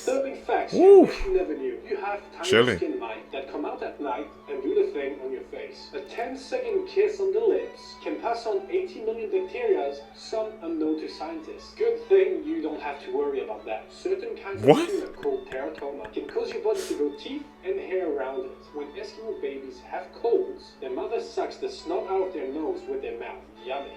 Disturbing facts Woo. you wish you never knew. You have tiny Chilling. skin mites that come out at night and do the thing on your face. A 10-second kiss on the lips can pass on 80 million bacteria, some unknown to scientists. Good thing you don't have to worry about that. Certain kinds What? of tuna called teratoma can cause your body to grow teeth and hair around it. When Eskimo babies have colds, their mother sucks the snot out of their nose with their mouth. Yummy.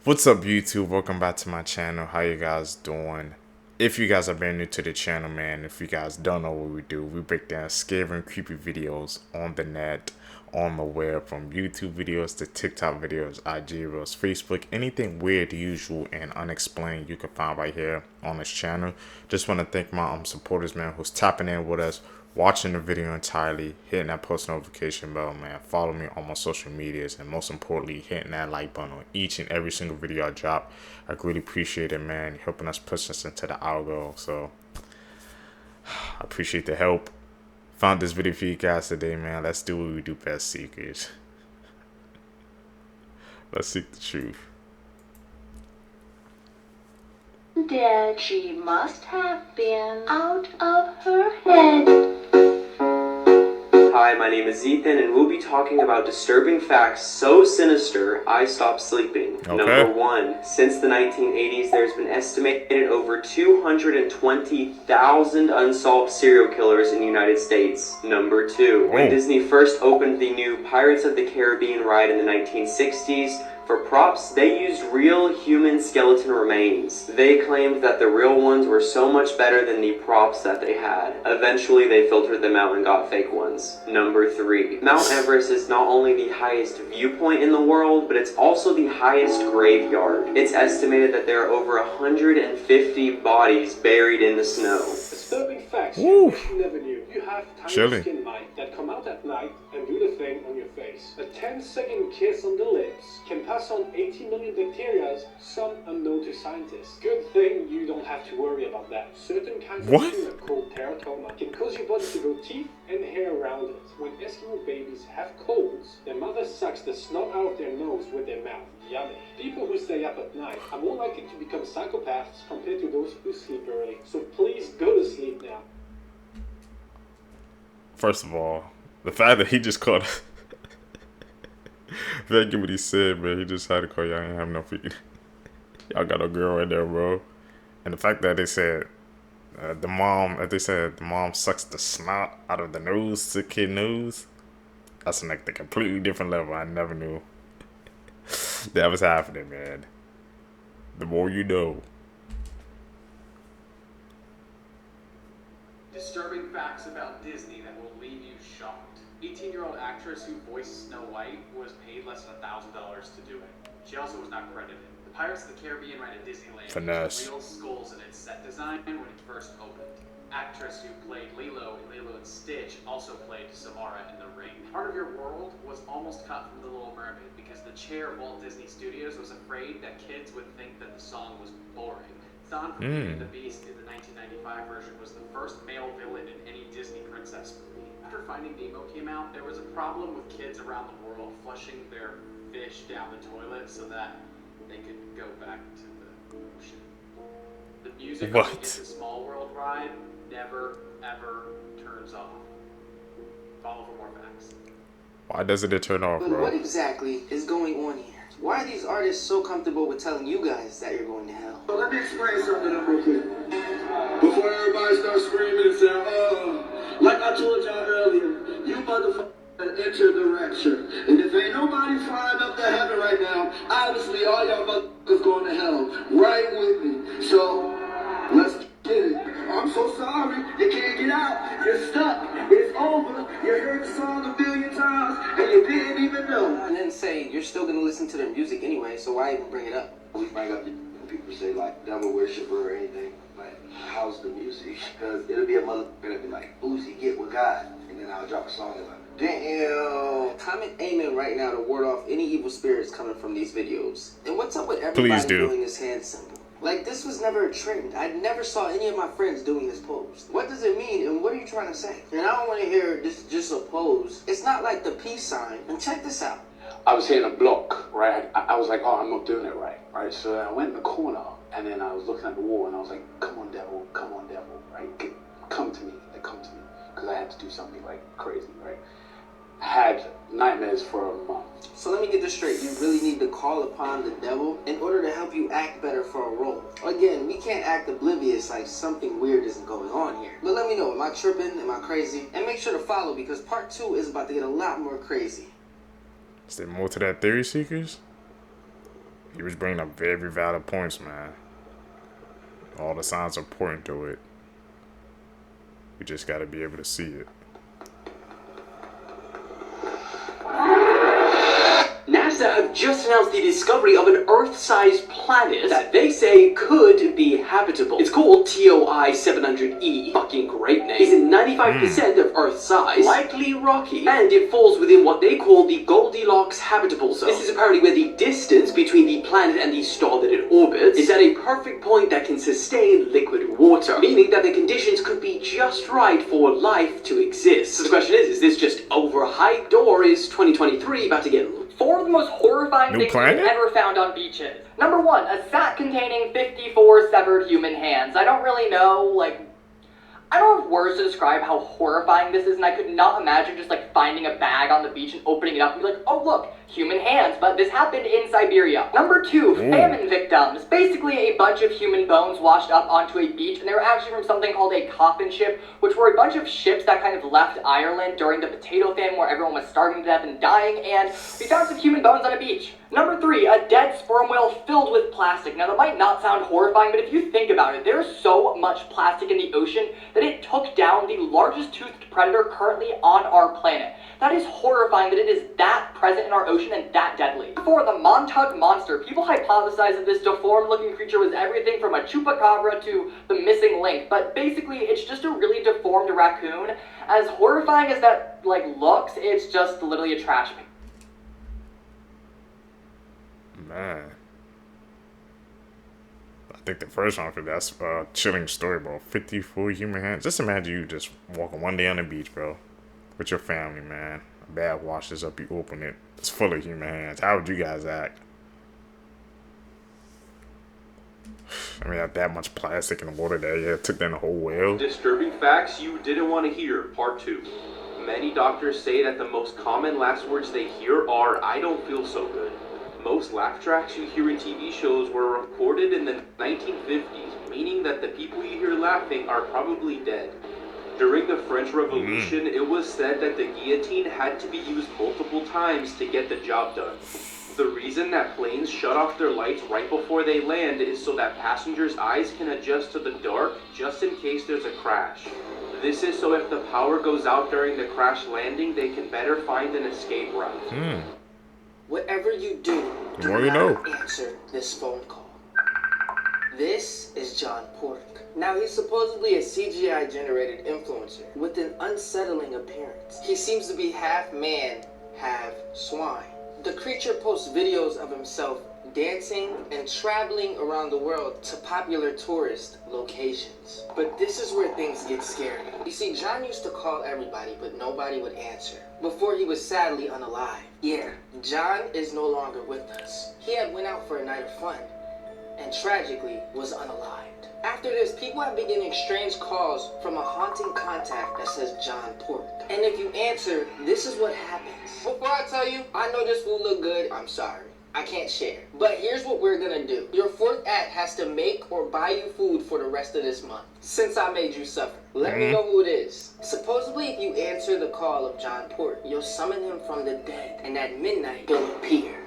What's up, YouTube? Welcome back to my channel. How you guys doing? If you guys are brand new to the channel, man, if you guys don't know what we do, we break down scary and creepy videos on the net, on the web, from YouTube videos to TikTok videos, IG reels, Facebook, anything weird, usual, and unexplained you can find right here on this channel. Just want to thank my supporters, man, who's tapping in with us, watching the video entirely, hitting that post notification bell, man, follow me on my social medias, and most importantly, hitting that like button on each and every single video I drop. I really appreciate it, man, helping us push us into the algo. So I appreciate the help. Found this video for you guys today, man. Let's do what we do best, seekers. Let's seek the truth. Dead, she must have been out of her head. Hi, my name is Ethan, and we'll be talking about disturbing facts so sinister I stopped sleeping. Okay. Number 1. Since the 1980s, there's been estimated over 220,000 unsolved serial killers in the United States. Number 2. When Disney first opened the new Pirates of the Caribbean ride in the 1960s, for props, they used real human skeleton remains. They claimed that the real ones were so much better than the props that they had. Eventually, they filtered them out and got fake ones. Number 3. Mount Everest is not only the highest viewpoint in the world, but it's also the highest graveyard. It's estimated that there are over 150 bodies buried in the snow. Disturbing facts Woo. you wish you never knew. You have tiny Chilling. skin mites that come out at night and do the thing on your face. A 10-second kiss on the lips can pass on 80 million bacteria, some unknown to scientists. Good thing you don't have to worry about that. Certain kinds What? of tuna called teratoma can cause your body to grow teeth and hair around it. When Eskimo babies have colds, their mother sucks the snot out of their nose with their mouth. Yummy. People who stay up at night are more likely to become psychopaths compared to those who sleep early. So please go to sleep now. First of all, the fact that he just called thank you what he said, man. He just had to call y'all ain't have no freaking y'all got a girl right there, bro. And the fact that they said the mom sucks the snot out of the nose, the kid nose. That's like the completely different level. I never knew that was happening, man. The more you know. Disturbing facts about Disney that will leave you shocked. 18-year-old actress who voiced Snow White was paid less than $1,000 to do it. She also was not credited. The Pirates of the Caribbean ride at Disneyland Finesse. used real skulls in its set design when it first opened. Actress who played Lilo in Lilo and Stitch also played Samara in The Ring. Part of your world was almost cut from The Little Mermaid because the chair of Walt Disney Studios was afraid that kids would think that the song was boring. Don from Beauty and the Beast in the 1995 version was the first male villain in any Disney princess movie. After Finding Nemo came out, there was a problem with kids around the world flushing their fish down the toilet so that they could go back to the ocean. The music on the It's a Small World ride never, ever turns off. Follow for more facts. Why doesn't it turn off, But bro? what exactly is going on here? Why are these artists so comfortable with telling you guys that you're going to hell? So let me explain something real quick. Before everybody starts screaming and saying, oh, like I told y'all earlier, you motherfuckers enter the rapture. And if ain't nobody flying up to heaven right now, obviously all y'all motherfuckers going to hell. Right with me. So, let's get it. I'm so sorry, you can't get out. You're stuck. It's over. You heard the song a billion times and you didn't even know. And then say you're still going to listen to their music anyway, so why even bring it up? We bring up when people say like devil worshiper or anything, like how's the music? Because it'll be a mother gonna be like, Boozy, get with God, and then I'll drop a song and like, damn. Comment amen right now to ward off any evil spirits coming from these videos. And what's up with everybody Please do. doing this hand symbol? Like, this was never a trend. I never saw any of my friends doing this pose. What does it mean, and what are you trying to say? And I don't want to hear this just a pose. It's not like the peace sign. And check this out. I was hitting a block, right? I was like, oh, I'm not doing it right? So I went in the corner, and then I was looking at the wall, and I was like, come on, devil, right? to do something like crazy, right? Had nightmares for a month. So let me get this straight. You really need to call upon the devil in order to help you act better for a role. Again, we can't act oblivious like something weird isn't going on here. But let me know, am I tripping? Am I crazy? And make sure to follow because part 2 is about to get a lot more crazy. Is there more to that theory, Seekers? He was bringing up very valid points, man. All the signs are pointing to it. We just gotta be able to see it. NASA have just announced the discovery of an Earth-sized planet that they say could be habitable. It's called TOI 700E, fucking great name. It's 95% of Earth size, likely rocky, and it falls within what they call the Goldilocks habitable zone. This is apparently where the distance between the planet and the star that it orbits is at a perfect point that can sustain liquid water, meaning that the conditions could be just right for life to exist. So the question is this just overhyped, or is 2023 about to get 4 of the most horrifying things we've ever found on beaches. Number 1, a sack containing 54 severed human hands. I don't really know, I don't have words to describe how horrifying this is, and I could not imagine just finding a bag on the beach and opening it up and be like, oh look, human hands, but this happened in Siberia. Number 2, famine victims. Basically a bunch of human bones washed up onto a beach, and they were actually from something called a coffin ship, which were a bunch of ships that kind of left Ireland during the potato famine where everyone was starving to death and dying, and we found some human bones on a beach. Number 3, a dead sperm whale filled with plastic. Now that might not sound horrifying, but if you think about it, there's so much plastic in the ocean that it took down the largest toothed predator currently on our planet. That is horrifying that it is that present in our ocean and that deadly. For the Montauk monster, people hypothesize that this deformed looking creature was everything from a chupacabra to the missing link, but basically it's just a really deformed raccoon. As horrifying as that looks, it's just literally a trash bin. Man, I think the first one for that's a chilling story, bro. 54 human hands. Just imagine you just walking one day on the beach, bro, with your family, man. A bag washes up, you open it, it's full of human hands. How would you guys act? I mean, that much plastic in the water there, yeah, took down the whole whale. Disturbing facts you didn't want to hear, part 2. Many doctors say that the most common last words they hear are, I don't feel so good. Most laugh tracks you hear in TV shows were recorded in the 1950s, meaning that the people you hear laughing are probably dead. During the French Revolution, it was said that the guillotine had to be used multiple times to get the job done. The reason that planes shut off their lights right before they land is so that passengers' eyes can adjust to the dark just in case there's a crash. This is so if the power goes out during the crash landing, they can better find an escape route. Whatever you do, the more you know. Answer this phone call. This is John Pork. Now, he's supposedly a CGI-generated influencer with an unsettling appearance. He seems to be half man, half swine. The creature posts videos of himself dancing and traveling around the world to popular tourist locations. But this is where things get scary. You see, John used to call everybody, but nobody would answer. Before he was sadly unalive. Yeah, John is no longer with us. He had went out for a night of fun, and tragically was unalived. After this, people have been getting strange calls from a haunting contact that says John Pork. And if you answer, this is what happens. Before I tell you, I know this food look good, I'm sorry. I can't share. But here's what we're gonna do. Your fourth act has to make or buy you food for the rest of this month, since I made you suffer. Let me know who it is. Supposedly, if you answer the call of John Pork, you'll summon him from the dead, and at midnight, he'll appear.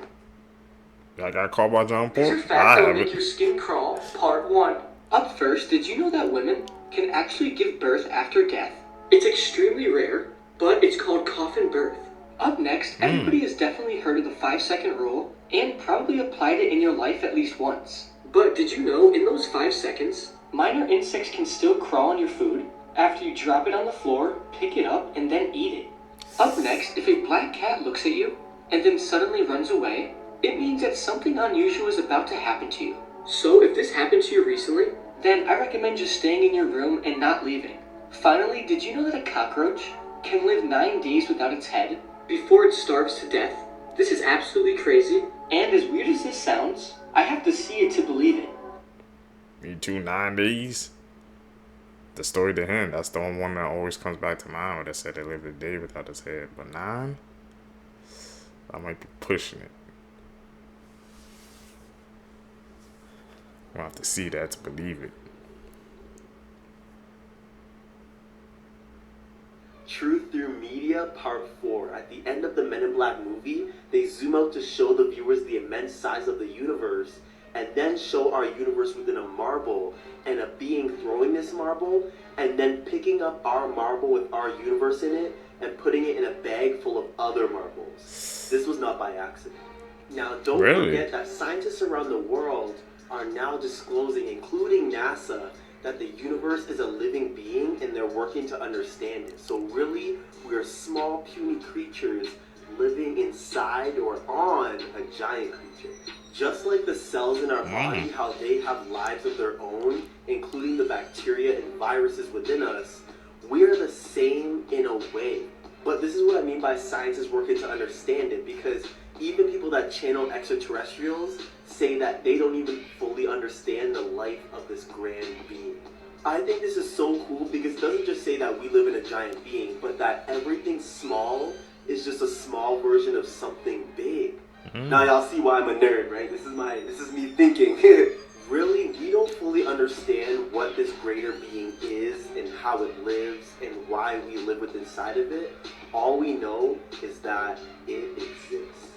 Y'all got called by John Pork? These are facts that will make your skin crawl, part 1. Up first, did you know that women can actually give birth after death? It's extremely rare, but it's called coffin birth. Up next, everybody has definitely heard of the 5-second rule and probably applied it in your life at least once. But did you know in those 5 seconds, minor insects can still crawl on your food after you drop it on the floor, pick it up, and then eat it? Up next, if a black cat looks at you and then suddenly runs away, it means that something unusual is about to happen to you. So if this happened to you recently, then I recommend just staying in your room and not leaving. Finally, did you know that a cockroach can live 9 days without its head before it starves to death? This is absolutely crazy, and as weird as this sounds, I have to see it to believe it. Me too, 9 days. The story to him, that's the only one that always comes back to mind when they said they lived a day without his head. But 9, I might be pushing it. I'll have to see that to believe it. Truth Through Media Part 4. At the end of the Men in Black movie, they zoom out to show the viewers the immense size of the universe, and then show our universe within a marble, and a being throwing this marble, and then picking up our marble with our universe in it, and putting it in a bag full of other marbles. This was not by accident. Now, don't forget that scientists around the world are now disclosing, including NASA, that the universe is a living being and they're working to understand it. So really, we are small, puny creatures living inside or on a giant creature. Just like the cells in our body, how they have lives of their own, including the bacteria and viruses within us, we are the same in a way. But this is what I mean by science is working to understand it, because even people that channel extraterrestrials say that they don't even fully understand the life of this grand being. I think this is so cool because it doesn't just say that we live in a giant being, but that everything small is just a small version of something big. Now y'all see why I'm a nerd, right? This is me thinking. Really, we don't fully understand what this greater being is and how it lives and why we live within inside of it. All we know is that it exists.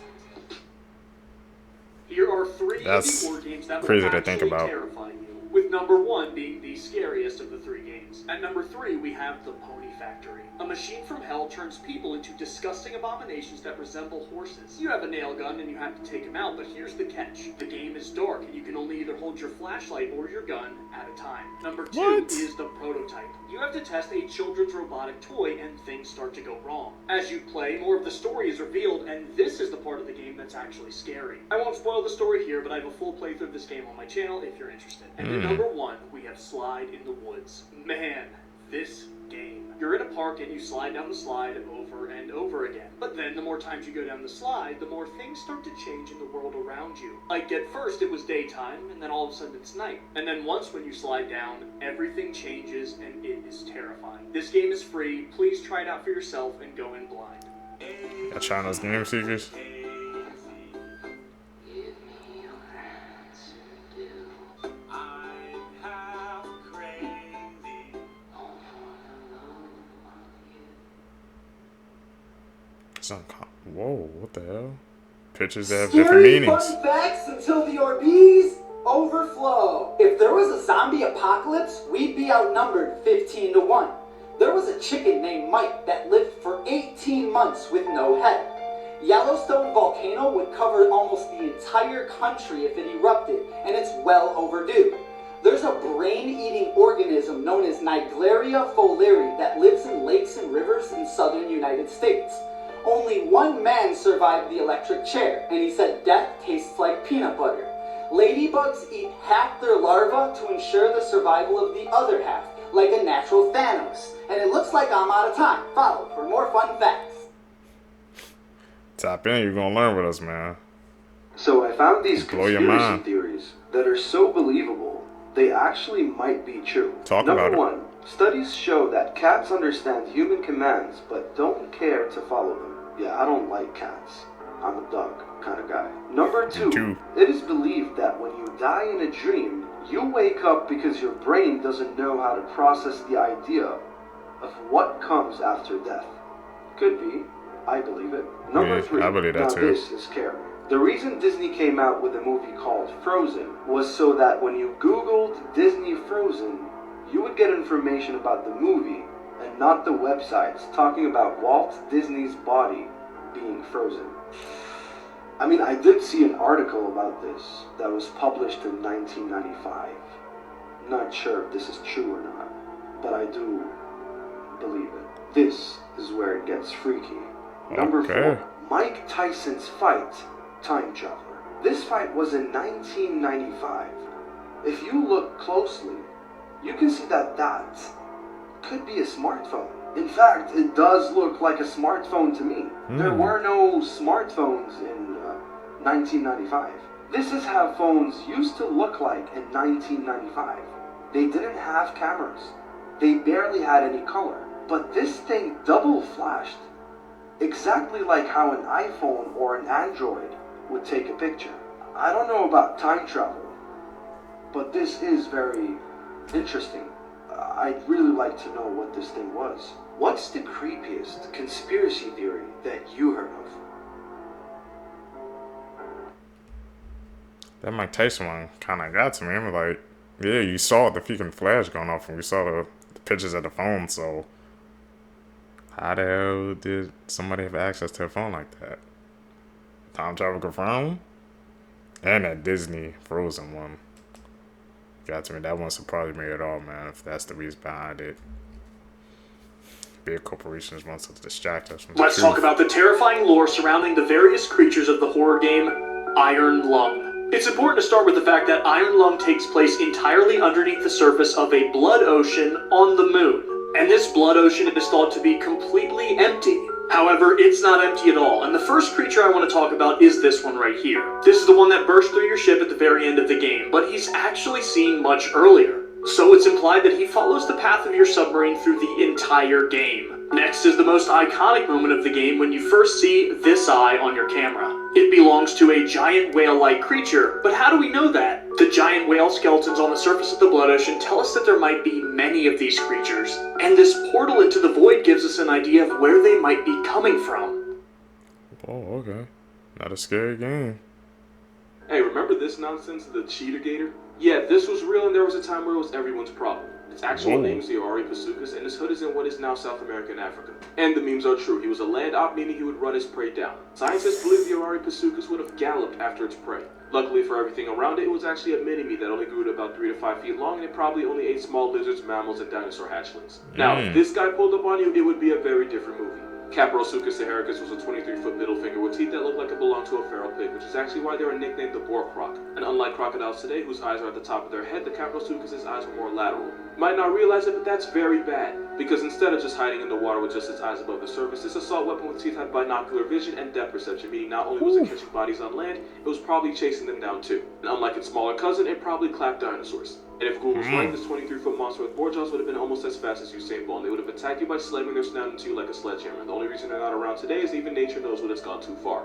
Here are 3 board games that will actually terrify you, with number 1 being the scariest of the 3 games. At number 3, we have The Pony Factory. A machine from hell turns people into disgusting abominations that resemble horses. You have a nail gun and you have to take them out, but here's the catch. The game is dark and you can only either hold your flashlight or your gun at a time. Number 2 is The Prototype. You have to test a children's robotic toy and things start to go wrong. As you play, more of the story is revealed, and this is the part of the game that's actually scary. I won't spoil the story here, but I have a full playthrough of this game on my channel if you're interested. And at number 1, we have Slide in the Woods. Man, this game. You're in a park and you slide down the slide over and over again. But then the more times you go down the slide, the more things start to change in the world around you. Like at first it was daytime, and then all of a sudden it's night. And then once when you slide down, everything changes and it is terrifying. This game is free. Please try it out for yourself and go in blind. That China's Game Seekers. Whoa, what the hell? Pictures that have different meanings. Fun facts until the Orbeez overflow. If there was a zombie apocalypse, we'd be outnumbered 15-1. There was a chicken named Mike that lived for 18 months with no head. Yellowstone volcano would cover almost the entire country if it erupted, and it's well overdue. There's a brain-eating organism known as Naegleria fowleri that lives in lakes and rivers in southern United States. Only one man survived the electric chair, and he said death tastes like peanut butter. Ladybugs eat half their larvae to ensure the survival of the other half, like a natural Thanos. And it looks like I'm out of time. Follow for more fun facts. Tap in, you're gonna learn with us, man. So I found these conspiracy theories that are so believable, they actually might be true. Number 1, studies show that cats understand human commands, but don't care to follow them. Yeah, I don't like cats. I'm a dog kind of guy. Number 2, it is believed that when you die in a dream, you wake up because your brain doesn't know how to process the idea of what comes after death. Could be. I believe it. Number 3, I believe that now too. this is scary. The reason Disney came out with a movie called Frozen was so that when you Googled Disney Frozen, you would get information about the movie and not the websites talking about Walt Disney's body being frozen. I mean, I did see an article about this that was published in 1995. Not sure if this is true or not, but I do believe it. This is where it gets freaky. Number 4, Mike Tyson's fight, Time Traveler. This fight was in 1995. If you look closely, you can see that that could be a smartphone. In fact, it does look like a smartphone to me. There were no smartphones in 1995. This is how phones used to look like in 1995. They didn't have cameras. they barely had any color. But this thing double flashed, exactly like how an iPhone or an Android would take a picture. I don't know about time travel, but this is very interesting. I'd really like to know what this thing was. What's the creepiest conspiracy theory that you heard of? That Mike Tyson one kind of got to me. I'm like, yeah, you saw the freaking flash going off, and we saw the pictures of the phone. So how the hell did somebody have access to a phone like that? Time travel confirmed? And that Disney Frozen one got to me. That won't surprise me at all, man, if that's the reason behind it. Big corporations want to distract us from the Let's truth. talk about the terrifying lore surrounding the various creatures of the horror game Iron Lung. It's important to start with the fact that Iron Lung takes place entirely underneath the surface of a blood ocean on the moon. And this blood ocean is thought to be completely empty. However, it's not empty at all, and the first creature I want to talk about is this one right here. This is the one that burst through your ship at the very end of the game, but he's actually seen much earlier. So it's implied that he follows the path of your submarine through the entire game. Next is the most iconic moment of the game when you first see this eye on your camera. It belongs to a giant whale-like creature, but how do we know that? The giant whale skeletons on the surface of the blood ocean tell us that there might be many of these creatures, and this portal into the void gives us an idea of where they might be coming from. Oh, okay. Not a scary game. Hey, remember this nonsense of the cheetah gator? Yeah, this was real and there was a time where it was everyone's problem. Its actual name is the Pasuchus, and his hood is in what is now South America and Africa. And the memes are true. He was a land op, meaning he would run his prey down. Scientists believe the Pasuchus would have galloped after its prey. Luckily for everything around it, it was actually a mini-me that only grew to about 3 to 5 feet long, and it probably only ate small lizards, mammals, and dinosaur hatchlings. Now, if this guy pulled up on you, it would be a very different movie. Caprosuchus saharicus was a 23-foot middle finger with teeth that looked like it belonged to a feral pig, which is actually why they were nicknamed the boar croc. And unlike crocodiles today, whose eyes are at the top of their head, the Caprosuchus's eyes were more lateral. You might not realize it, but that's very bad, because instead of just hiding in the water with just its eyes above the surface, this assault weapon with teeth had binocular vision and depth perception, meaning not only was it catching bodies on land, it was probably chasing them down too. And unlike its smaller cousin, it probably clapped dinosaurs. And if Google's right, this 23-foot monster with boar jaws would have been almost as fast as Usain Bolt. They would have attacked you by slamming their snout into you like a sledgehammer. The only reason they're not around today is even nature knows when it's gone too far.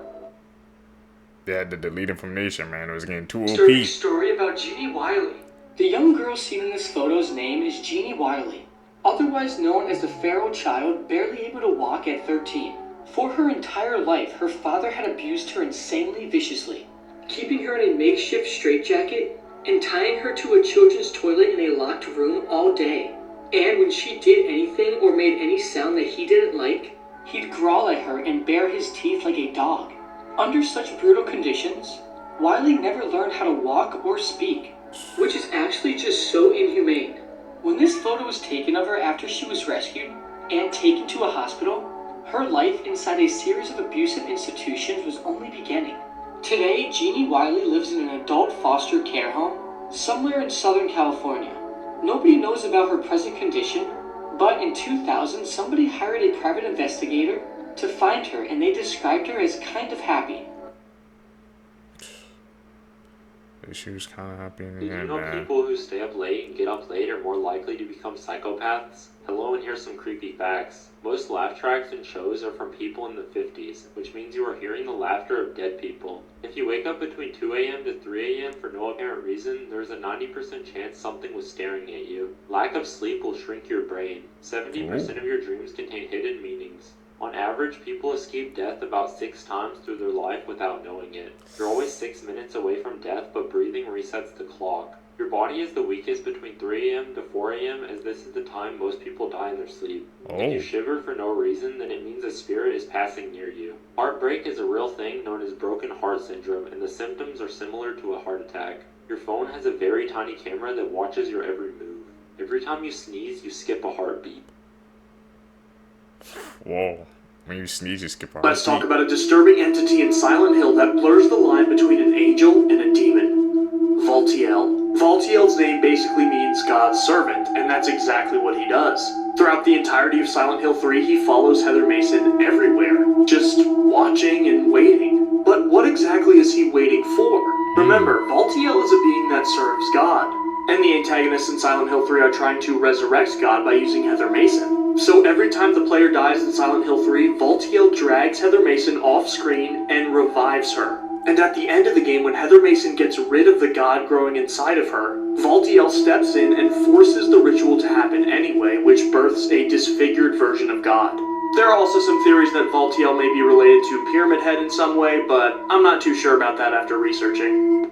They had to delete him from nature, man. It was getting too OP. Disturbing story about Jeannie Wiley. The young girl seen in this photo's name is Jeannie Wiley, otherwise known as the feral child barely able to walk at 13. For her entire life, her father had abused her insanely viciously, keeping her in a makeshift straitjacket and tying her to a children's toilet in a locked room all day. And when she did anything or made any sound that he didn't like, he'd growl at her and bare his teeth like a dog. Under such brutal conditions, Wiley never learned how to walk or speak, which is actually just so inhumane. When this photo was taken of her after she was rescued and taken to a hospital, her life inside a series of abusive institutions was only beginning. Today, Jeannie Wiley lives in an adult foster care home somewhere in Southern California. Nobody knows about her present condition, but in 2000, somebody hired a private investigator to find her, and they described her as kind of happy. She was kind of happy in the Did end, you know man. people who stay up late and get up late are more likely to become psychopaths? Hello, and here's some creepy facts. Most laugh tracks and shows are from people in the 50s, which means you are hearing the laughter of dead people. If you wake up between 2 a.m. to 3 a.m. for no apparent reason, there's a 90% chance something was staring at you. Lack of sleep will shrink your brain. 70% of your dreams contain hidden meanings. On average, people escape death about 6 times through their life without knowing it. You're always 6 minutes away from death, but breathing resets the clock. Your body is the weakest between 3 a.m. to 4 a.m. as this is the time most people die in their sleep. If you shiver for no reason, then it means a spirit is passing near you. Heartbreak is a real thing known as broken heart syndrome, and the symptoms are similar to a heart attack. Your phone has a very tiny camera that watches your every move. Every time you sneeze, you skip a heartbeat. Whoa. When you sneeze, you skip a heartbeat. Let's talk about a disturbing entity in Silent Hill that blurs the line between an angel and a demon. Valtiel. Valtiel's name basically means God's servant, and that's exactly what he does. Throughout the entirety of Silent Hill 3, he follows Heather Mason everywhere, just watching and waiting. But what exactly is he waiting for? Remember, Valtiel is a being that serves God. And the antagonists in Silent Hill 3 are trying to resurrect God by using Heather Mason. So every time the player dies in Silent Hill 3, Valtiel drags Heather Mason off screen and revives her. And at the end of the game, when Heather Mason gets rid of the god growing inside of her, Valtiel steps in and forces the ritual to happen anyway, which births a disfigured version of God. There are also some theories that Valtiel may be related to Pyramid Head in some way, but I'm not too sure about that after researching.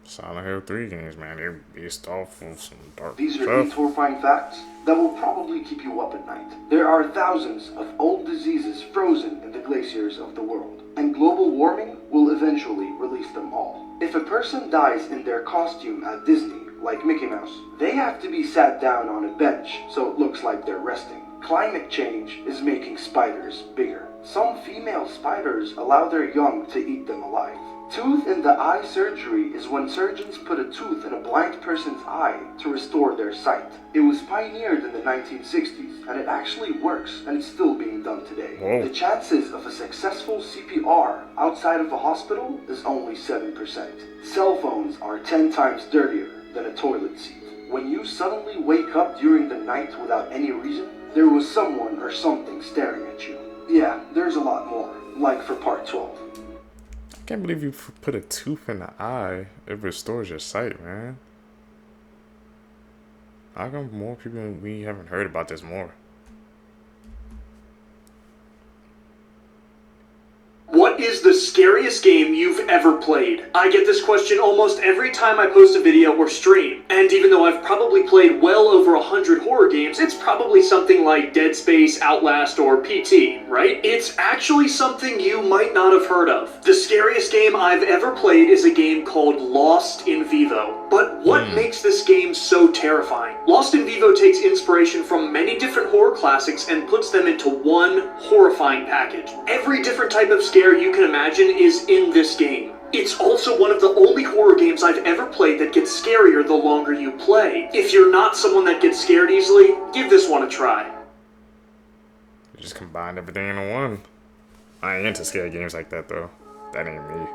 Silent Hill 3 games, man, they're based off of some dark These are stuff. 8 horrifying facts that will probably keep you up at night. There are thousands of old diseases frozen in the glaciers of the world, and global warming will eventually release them all. If a person dies in their costume at Disney, like Mickey Mouse, they have to be sat down on a bench so it looks like they're resting. Climate change is making spiders bigger. Some female spiders allow their young to eat them alive. Tooth in the eye surgery is when surgeons put a tooth in a blind person's eye to restore their sight. It was pioneered in the 1960s, and it actually works, and it's still being done today. Whoa. The chances of a successful CPR outside of a hospital is only 7%. Cell phones are 10 times dirtier than a toilet seat. When you suddenly wake up during the night without any reason, there was someone or something staring at you. Yeah, there's a lot more, like for part 12. I can't believe you put a tooth in the eye. It restores your sight, man. How come more people, we haven't heard about this more? What is the scariest game you've ever played? I get this question almost every time I post a video or stream. And even though I've probably played well over 100 horror games, it's probably something like Dead Space, Outlast, or PT, right? It's actually something you might not have heard of. The scariest game I've ever played is a game called Lost in Vivo. But what makes this game so terrifying? Lost in Vivo takes inspiration from many different horror classics and puts them into one horrifying package. Every different type of scare you can imagine is in this game. It's also one of the only horror games I've ever played that gets scarier the longer you play. If you're not someone that gets scared easily, give this one a try. You just combined everything into one. I ain't into scary games like that, though. That ain't me.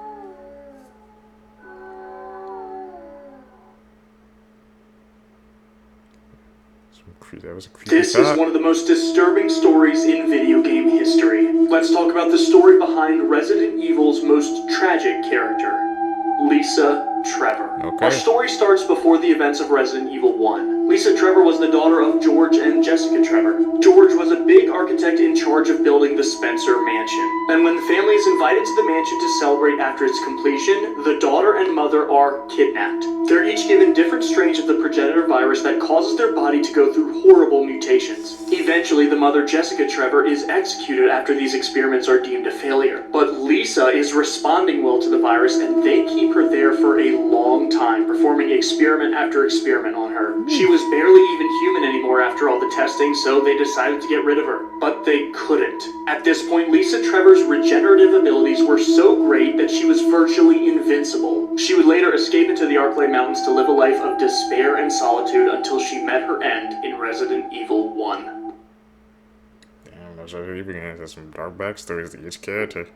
That was a creepy This is one of the most disturbing stories in video game history. Let's talk about the story behind Resident Evil's most tragic character, Lisa Trevor. Okay. Our story starts before the events of Resident Evil 1. Lisa Trevor was the daughter of George and Jessica Trevor. George was a big architect in charge of building the Spencer Mansion. And when the family is invited to the mansion to celebrate after its completion, the daughter and mother are kidnapped. They're each given different strains of the progenitor virus that causes their body to go through horrible mutations. Eventually, the mother, Jessica Trevor, is executed after these experiments are deemed a failure. But Lisa is responding well to the virus, and they keep her there for a long time, performing experiment after experiment on her. She was barely even human anymore after all the testing, so they decided to get rid of her. But they couldn't. At this point, Lisa Trevor's regenerative abilities were so great that she was virtually invincible. She would later escape into the Arklay Mountains to live a life of despair and solitude until she met her end in Resident Evil 1. Damn, those are you begin to have some dark backstories to each character.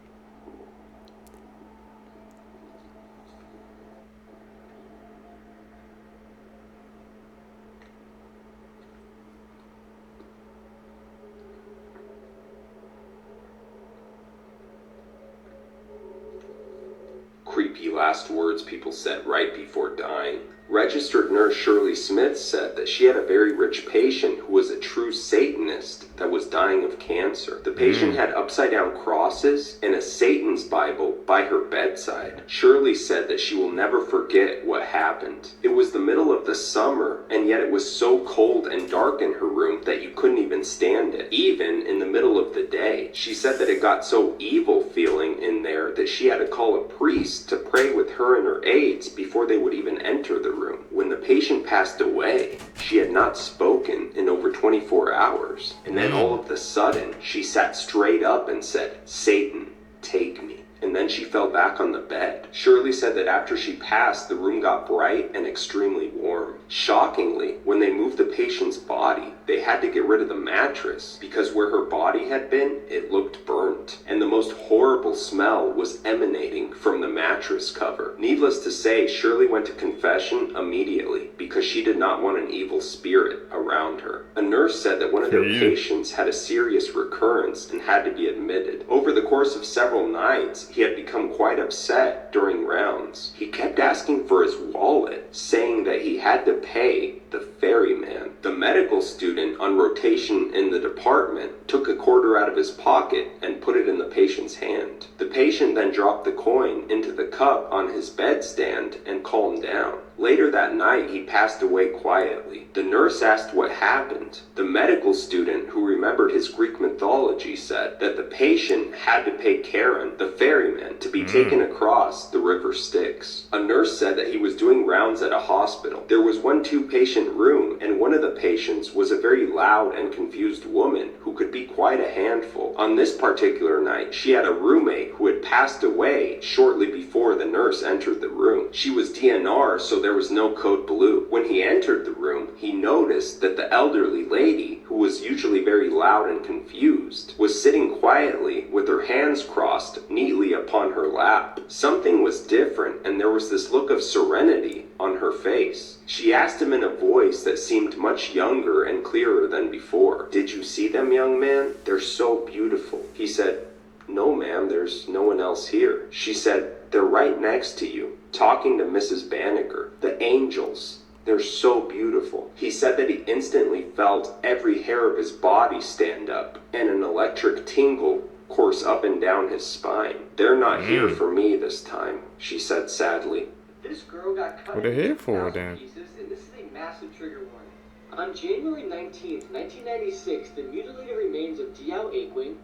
Creepy last words people said right before dying. Registered nurse Shirley Smith said that she had a very rich patient who was a true Satanist that was dying of cancer. The patient had upside-down crosses and a Satan's Bible by her bedside. Shirley said that she will never forget what happened. It was the middle of the summer, and yet it was so cold and dark in her room that you couldn't even stand it, even in the middle of the day. She said that it got so evil feeling in there that she had to call a priest to pray with her and her aides before they would even enter the room. When the patient passed away, she had not spoken in over 24 hours. And then all of a sudden, she sat straight up and said, "Satan, take me." And then she fell back on the bed. Shirley said that after she passed, the room got bright and extremely warm. Shockingly, when they moved the patient's body, They had to get rid of the mattress because where her body had been, it looked burnt, and the most horrible smell was emanating from the mattress cover. Needless to say, Shirley went to confession immediately because she did not want an evil spirit around her. A nurse said that one of their patients had a serious recurrence and had to be admitted. Over the course of several nights, he had become quite upset during rounds. He kept asking for his wallet, saying that he had to pay the ferryman. The medical student on rotation in the department took a quarter out of his pocket and put it in the patient's hand. The patient then dropped the coin into the cup on his bedstand and calmed down. Later that night, he passed away quietly. The nurse asked what happened. The medical student, who remembered his Greek mythology, said that the patient had to pay Charon, the ferryman, to be taken across the river Styx. A nurse said that he was doing rounds at a hospital. There was one two-patient room, and one of the patients was a very loud and confused woman who could be quite a handful. On this particular night, she had a roommate who had passed away shortly before the nurse entered the room. She was DNR, so there was no code blue. When he entered the room, he noticed that the elderly lady, who was usually very loud and confused, was sitting quietly with her hands crossed neatly upon her lap. Something was different, and there was this look of serenity on her face. She asked him in a voice that seemed much younger and clearer than before, "Did you see them, young man? They're so beautiful." He said, "No, ma'am, there's no one else here." She said, "They're right next to you, talking to Mrs. Banneker. The angels. They're so beautiful." He said that he instantly felt every hair of his body stand up, and an electric tingle course up and down his spine. "They're not here for me this time," she said sadly. This girl got cut What are they here into for, 1,000 then? pieces, and this is a massive trigger warning. On January 19th, 1996, the mutilated remains of Diao Aquin,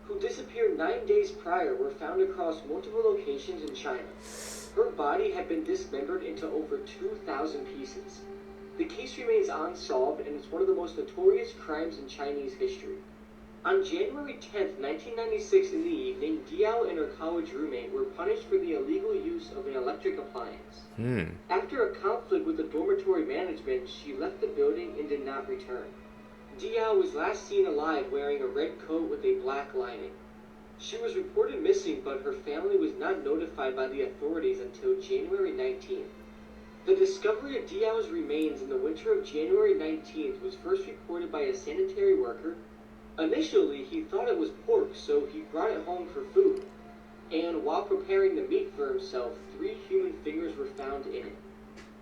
who disappeared 9 days prior, were found across multiple locations in China. Her body had been dismembered into over 2,000 pieces. The case remains unsolved, and it's one of the most notorious crimes in Chinese history. On January 10th, 1996 in the evening, Diao and her college roommate were punished for the illegal use of an electric appliance. After a conflict with the dormitory management, she left the building and did not return. Diao was last seen alive wearing a red coat with a black lining. She was reported missing, but her family was not notified by the authorities until January 19th. The discovery of Diao's remains in the winter of January 19th was first reported by a sanitary worker. Initially, he thought it was pork, so he brought it home for food. And while preparing the meat for himself, 3 human fingers were found in it.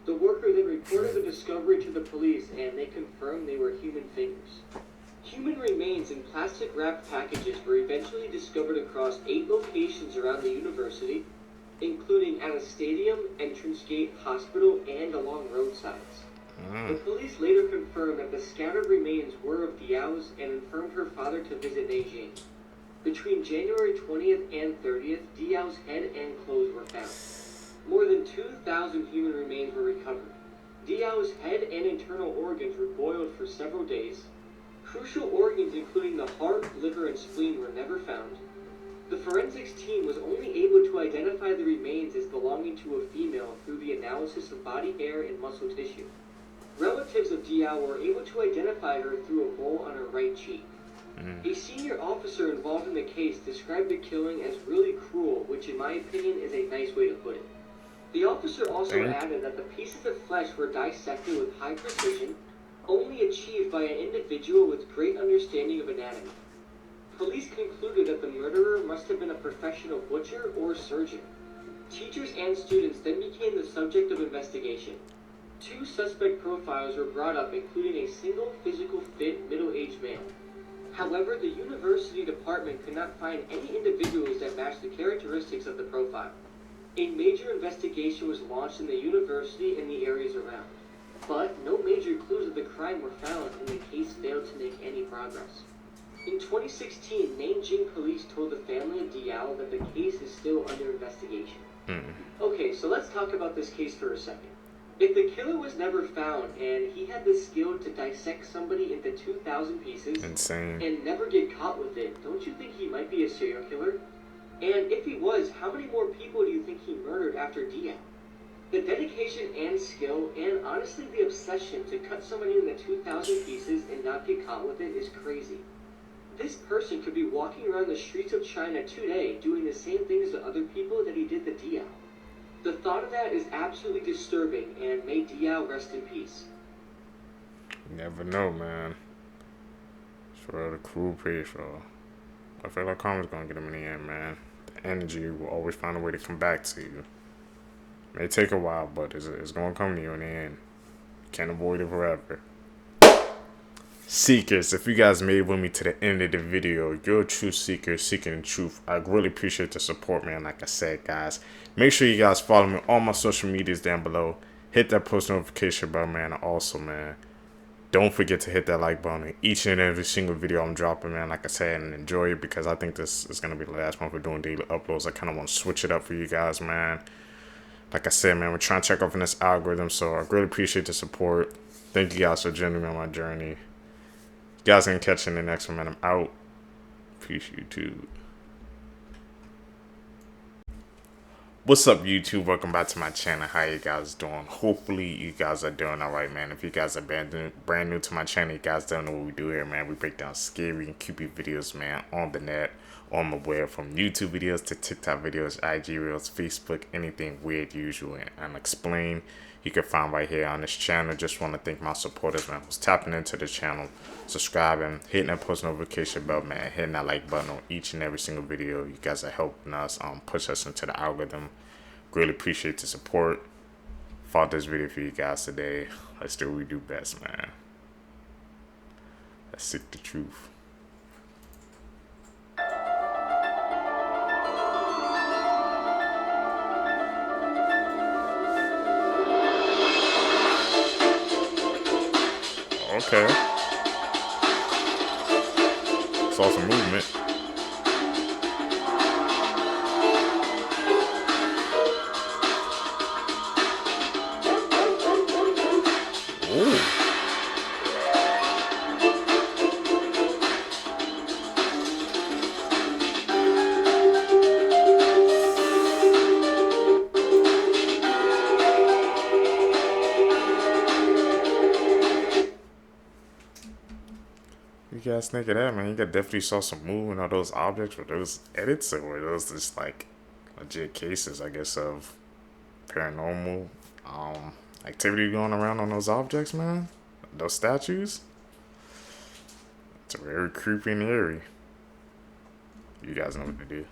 The worker then reported the discovery to the police, and they confirmed they were human fingers. Human remains in plastic-wrapped packages were eventually discovered across 8 locations around the university, including at a stadium, entrance gate, hospital, and along roadsides. The police later confirmed that the scattered remains were of Diao's and informed her father to visit Beijing. Between January 20th and 30th, Diao's head and clothes were found. More than 2,000 human remains were recovered. Diao's head and internal organs were boiled for several days. Crucial organs including the heart, liver, and spleen were never found. The forensics team was only able to identify the remains as belonging to a female through the analysis of body hair and muscle tissue. Relatives of Diao were able to identify her through a mole on her right cheek. A senior officer involved in the case described the killing as really cruel, which in my opinion is a nice way to put it. The officer also added that the pieces of flesh were dissected with high precision, only achieved by an individual with great understanding of anatomy. Police concluded that the murderer must have been a professional butcher or surgeon. Teachers and students then became the subject of investigation. 2 suspect profiles were brought up, including a single physical fit middle-aged male. However, the university department could not find any individuals that matched the characteristics of the profile. A major investigation was launched in the university and the areas around, but no major clues of the crime were found, and the case failed to make any progress. In 2016, Nanjing police told the family of Diao that the case is still under investigation. Okay, so let's talk about this case for a second. If the killer was never found and he had the skill to dissect somebody into 2,000 pieces and never get caught with it, don't you think he might be a serial killer? And if he was, how many more people do you think he murdered after Diao? The dedication and skill, and honestly the obsession to cut somebody into 2,000 pieces and not get caught with it is crazy. This person could be walking around the streets of China today doing the same things to other people that he did to Diao. The thought of that is absolutely disturbing, and may Diao rest in peace. You never know, man. Sure, the cruel page, bro. I feel like karma's gonna get him in the end, man. The energy will always find a way to come back to you. May take a while, but it's gonna come to you in the end. Can't avoid it forever. Seekers, if you guys made it with me to the end of the video, you're a true seeker seeking the truth. I really appreciate the support, man. Like I said, guys, make sure you guys follow me on all my social medias down below. Hit that post notification bell, man. Also, man, don't forget to hit that like button on each and every single video I'm dropping, man. Like I said, and enjoy it, because I think this is going to be the last month we're doing daily uploads. I kind of want to switch it up for you guys, man. Like I said, man, we're trying to check off in this algorithm, so I really appreciate the support. Thank you guys for joining me on my journey. You guys can catch you in the next one, man. I'm out. Appreciate you too. What's up, YouTube? Welcome back to my channel. How you guys doing? Hopefully you guys are doing alright, man. If you guys are brand new to my channel, you guys don't know what we do here, man. We break down scary and creepy videos, man, on the net, on the web, from YouTube videos to TikTok videos, IG Reels, Facebook, anything weird, usual, and unexplained, you can find right here on this channel. Just want to thank my supporters, man, who's tapping into the channel, subscribing, hitting that post notification bell, man, hitting that like button on each and every single video. You guys are helping us push us into the algorithm. Really appreciate the support. Fought this video for you guys today. Let's do what we do best, man. Let's seek the truth. Okay. Saw some movement. Ooh. You guys think of that, man? You definitely saw some movement on those objects. Were those edits, or were those just like legit cases, I guess, of paranormal activity going around on those objects, man? Those statues? It's very creepy and eerie. You guys know what to do.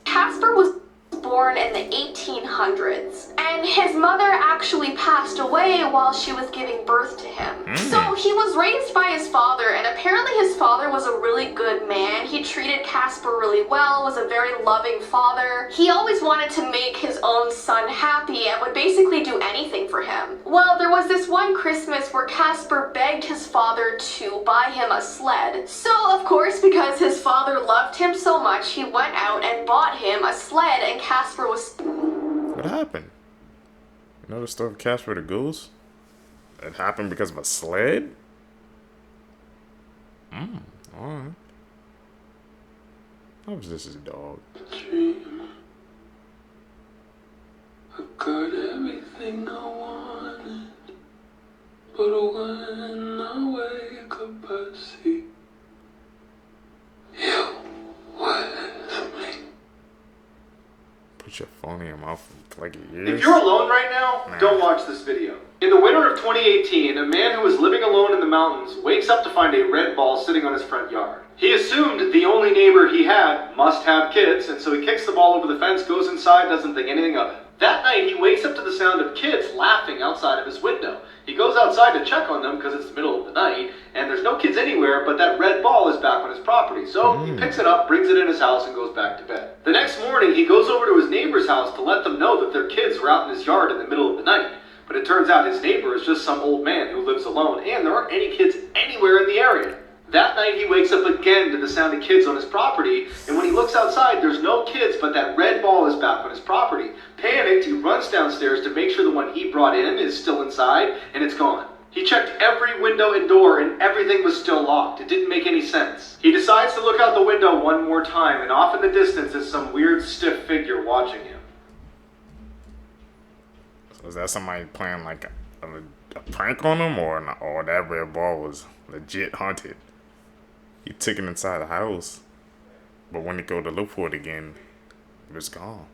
Casper was born in the 1800s, and his mother actually passed away while she was giving birth to him. So he was raised by his father, and apparently his father was a really good man. He treated Casper really well, was a very loving father. He always wanted to make his own son happy and would basically do anything for him. Well, there was this one Christmas where Casper begged his father to buy him a sled. So, of course, because his father loved him so much, he went out and bought him a sled, and Casper was... What happened? You know the story of Casper the Goose? It happened because of a sled? Alright. How was this his dog? Dream. I got everything I wanted, but when I wake up I see you with me. Put your phone in your mouth and plug your ears. If you're alone right now, don't watch this video. In the winter of 2018, a man who was living alone in the mountains wakes up to find a red ball sitting on his front yard. He assumed the only neighbor he had must have kids, and so he kicks the ball over the fence, goes inside, doesn't think anything of it. That night, he wakes up to the sound of kids laughing outside of his window. He goes outside to check on them because it's the middle of the night, and there's no kids anywhere, but that red ball is back on his property. So he picks it up, brings it in his house, and goes back to bed. The next morning, he goes over to his neighbor's house to let them know that their kids were out in his yard in the middle of the night. But it turns out his neighbor is just some old man who lives alone, and there aren't any kids anywhere in the area. That night, he wakes up again to the sound of kids on his property, and when he looks outside, there's no kids, but that red ball is back on his property. Panicked, he runs downstairs to make sure the one he brought in is still inside, and it's gone. He checked every window and door, and everything was still locked. It didn't make any sense. He decides to look out the window one more time, and off in the distance is some weird, stiff figure watching him. Was that somebody playing like a prank on him, or that red ball was legit haunted? He took it inside the house, but when he go to look for it again, it was gone.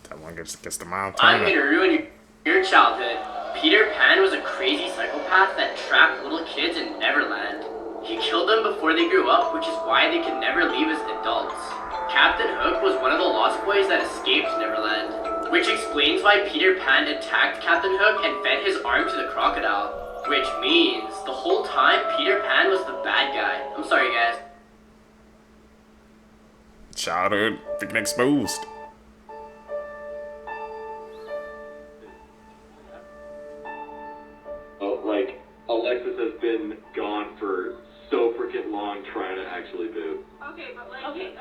That one gets the mile I'm turner. here to ruin your childhood. Peter Pan was a crazy psychopath that trapped little kids in Neverland. He killed them before they grew up, which is why they could never leave as adults. Captain Hook was one of the Lost Boys that escaped Neverland, which explains why Peter Pan attacked Captain Hook and fed his arm to the crocodile. Which means the whole time Peter Pan was the bad guy. I'm sorry, guys. Childhood freaking exposed. Oh, like, Alexis has been gone for so freaking long trying to actually boo. Okay, but like... Okay.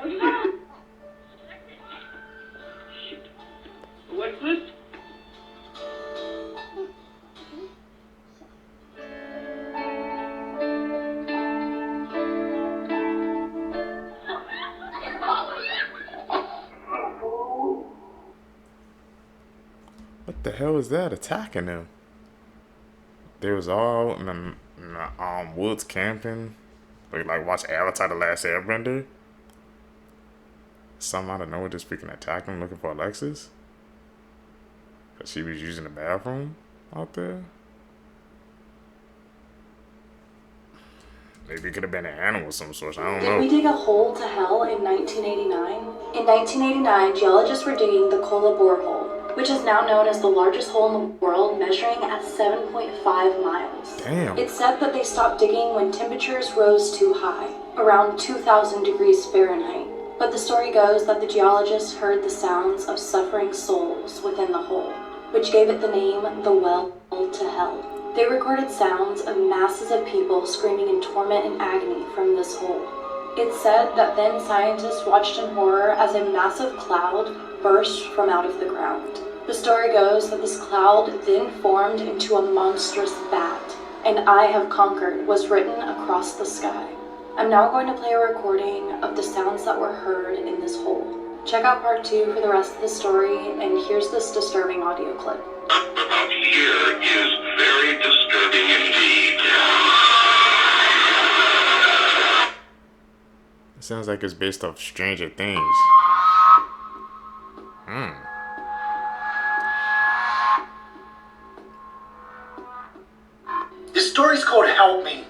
Shoot. Alexis? What the hell is that attacking them? They was all in the woods camping. Like watch Avatar: The Last Airbender. Some out of nowhere just freaking attack them looking for Alexis. Cause she was using the bathroom out there. Maybe it could have been an animal of some sort. I don't know. Did we dig a hole to hell in 1989? In 1989, geologists were digging the Kola borehole, which is now known as the largest hole in the world, measuring at 7.5 miles. Damn. It's said that they stopped digging when temperatures rose too high, around 2,000 degrees Fahrenheit. But the story goes that the geologists heard the sounds of suffering souls within the hole, which gave it the name the Well to Hell. They recorded sounds of masses of people screaming in torment and agony from this hole. It's said that then scientists watched in horror as a massive cloud burst from out of the ground. The story goes that this cloud then formed into a monstrous bat, and "I have conquered" was written across the sky. I'm now going to play a recording of the sounds that were heard in this hole. Check out part 2 for the rest of the story, and here's this disturbing audio clip. About here is very disturbing indeed. It sounds like it's based off Stranger Things. This story's called Help Me.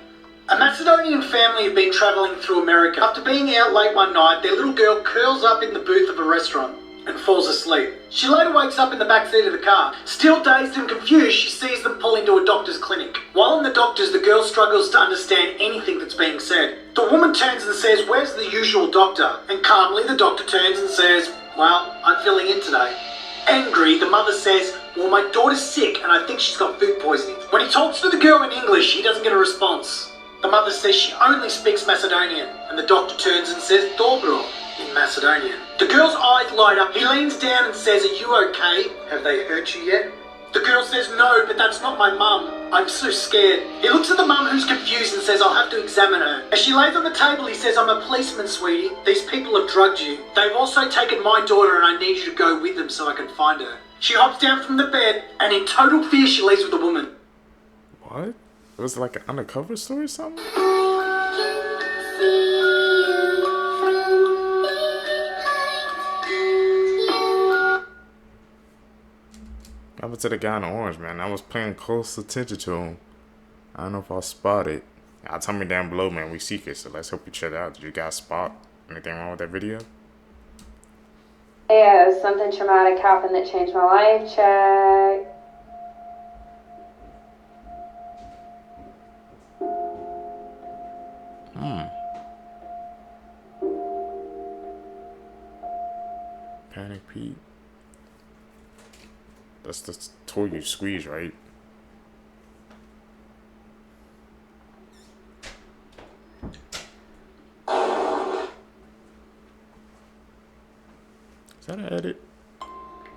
A Macedonian family have been travelling through America. After being out late one night, their little girl curls up in the booth of a restaurant and falls asleep. She later wakes up in the back seat of the car. Still dazed and confused, she sees them pull into a doctor's clinic. While in the doctor's, the girl struggles to understand anything that's being said. The woman turns and says, "Where's the usual doctor?" And calmly, the doctor turns and says, "Well, I'm filling in today." Angry, the mother says, "Well, my daughter's sick and I think she's got food poisoning." When he talks to the girl in English, he doesn't get a response. The mother says she only speaks Macedonian, and the doctor turns and says "Dobro" in Macedonian. The girl's eyes light up. He leans down and says, "Are you okay? Have they hurt you yet?" The girl says, "No, but that's not my mum. I'm so scared." He looks at the mum, who's confused, and says, "I'll have to examine her." As she lays on the table, he says, "I'm a policeman, sweetie. These people have drugged you. They've also taken my daughter, and I need you to go with them so I can find her." She hops down from the bed, and in total fear, she leaves with the woman. What? It was like an undercover story or something? What happened to the guy in the orange, man? I was paying close attention to him. I don't know if I'll spot it. Y'all tell me down below, man. We seek it, so let's hope you check it out. Did you guys spot anything wrong with that video? Yeah, something traumatic happened that changed my life. Check. Panic Pete. That's the toy you squeeze, right? Is that an edit?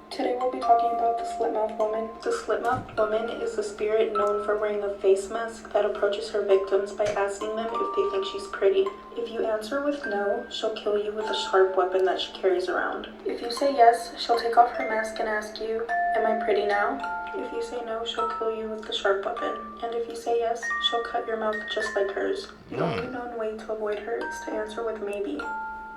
Today Today we'll be talking about the slit-mouthed woman. The slit-mouthed woman is a spirit known for wearing a face mask that approaches her victims by asking them if they think she's pretty. If you answer with no, she'll kill you with a sharp weapon that she carries around. If you say yes, she'll take off her mask and ask you, "Am I pretty now?" If you say no, she'll kill you with the sharp weapon. And if you say yes, she'll cut your mouth just like hers. The only known way to avoid her is to answer with maybe.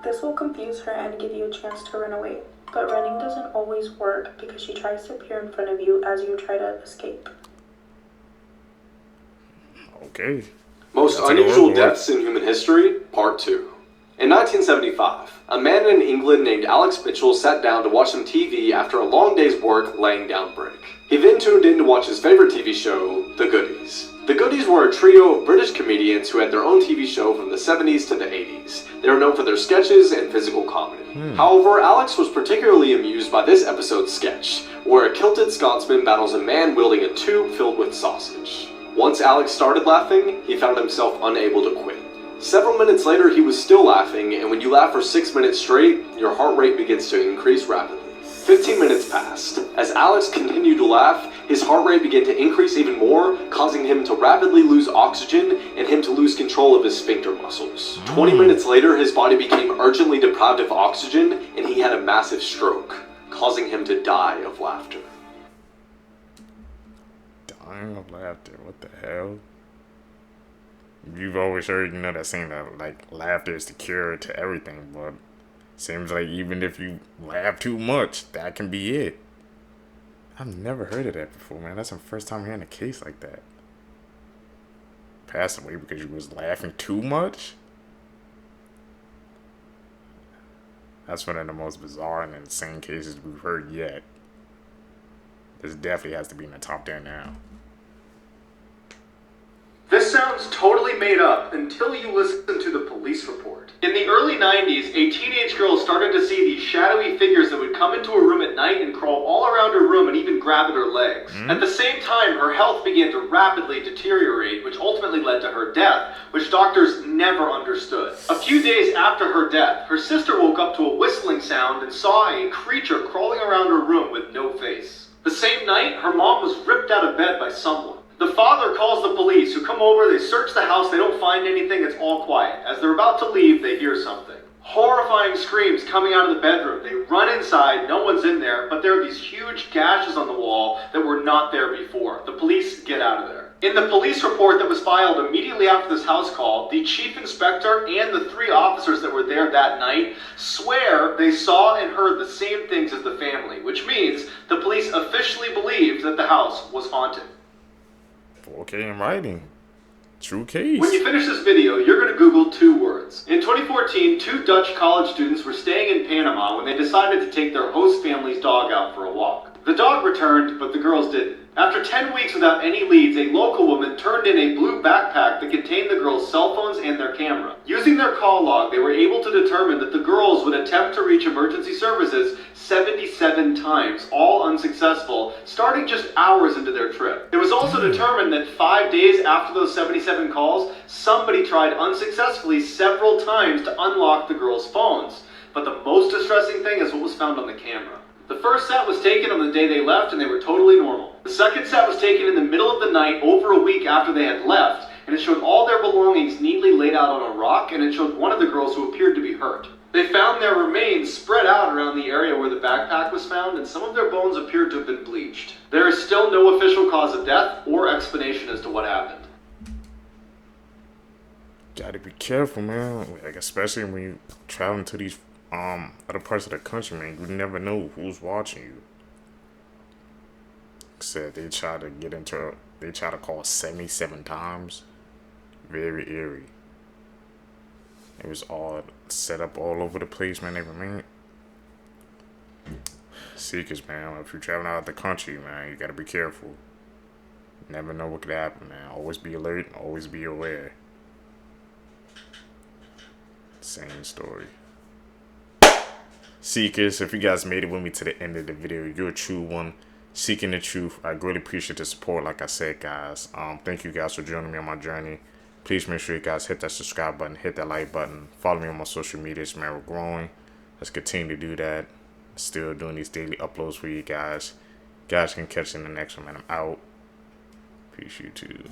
This will confuse her and give you a chance to run away. But running doesn't always work because she tries to appear in front of you as you try to escape. Okay. Most unusual deaths in human history, Part 2. In 1975, a man in England named Alex Mitchell sat down to watch some TV after a long day's work laying down brick. He then tuned in to watch his favorite TV show, The Goodies. The Goodies were a trio of British comedians who had their own TV show from the 70s to the 80s. They were known for their sketches and physical comedy. However, Alex was particularly amused by this episode's sketch, where a kilted Scotsman battles a man wielding a tube filled with sausage. Once Alex started laughing, he found himself unable to quit. Several minutes later, he was still laughing, and when you laugh for 6 minutes straight, your heart rate begins to increase rapidly. 15 minutes passed. As Alex continued to laugh, his heart rate began to increase even more, causing him to rapidly lose oxygen and him to lose control of his sphincter muscles. 20 minutes later, his body became urgently deprived of oxygen, and he had a massive stroke, causing him to die of laughter. Dying of laughter? What the hell? You've always heard, that saying that, like, laughter is the cure to everything, but seems like even if you laugh too much, that can be it. I've never heard of that before, man. That's the first time hearing a case like that. Passed away because you was laughing too much? That's one of the most bizarre and insane cases we've heard yet. This definitely has to be in the top 10 now. This sounds totally made up until you listen to the police report. In the early 90s, a teenage girl started to see these shadowy figures that would come into a room at night and crawl all around her room and even grab at her legs. At the same time, her health began to rapidly deteriorate, which ultimately led to her death, which doctors never understood. A few days after her death, her sister woke up to a whistling sound and saw a creature crawling around her room with no face. The same night, her mom was ripped out of bed by someone. The father calls the police, who come over, they search the house, they don't find anything, it's all quiet. As they're about to leave, they hear something. Horrifying screams coming out of the bedroom. They run inside, no one's in there, but there are these huge gashes on the wall that were not there before. The police get out of there. In the police report that was filed immediately after this house call, the chief inspector and the 3 officers that were there that night swear they saw and heard the same things as the family, which means the police officially believed that the house was haunted. 4K in writing. True case. When you finish this video, you're going to Google 2 words. In 2014, 2 Dutch college students were staying in Panama when they decided to take their host family's dog out for a walk. The dog returned, but the girls didn't. After 10 weeks without any leads, a local woman turned in a blue backpack that contained the girls' cell phones and their camera. Using their call log, they were able to determine that the girls would attempt to reach emergency services 77 times, all unsuccessful, starting just hours into their trip. It was also determined that 5 days after those 77 calls, somebody tried unsuccessfully several times to unlock the girls' phones. But the most distressing thing is what was found on the camera. The first set was taken on the day they left and they were totally normal. The second set was taken in the middle of the night over a week after they had left, and it showed all their belongings neatly laid out on a rock, and it showed one of the girls who appeared to be hurt. They found their remains spread out around the area where the backpack was found, and some of their bones appeared to have been bleached. There is still no official cause of death or explanation as to what happened. Gotta be careful, man. Like, especially when you traveling to these other parts of the country, man. You never know who's watching you. Said they try to call 77 times. Very eerie. It was all set up all over the place, man. They remain seekers, man. If you're traveling out of the country, man, you gotta be careful. Never know what could happen, man. Always be alert, always be aware. Same story. Seekers, if you guys made it with me to the end of the video, you're a true one. Seeking the truth. I greatly appreciate the support, like I said, guys. Thank you guys for joining me on my journey. Please make sure you guys hit that subscribe button, hit that like button. Follow me on my social medias, man. We're growing. Let's continue to do that. still doing these daily uploads for you guys. Guys can catch in the next one, man. I'm out. Peace, YouTube.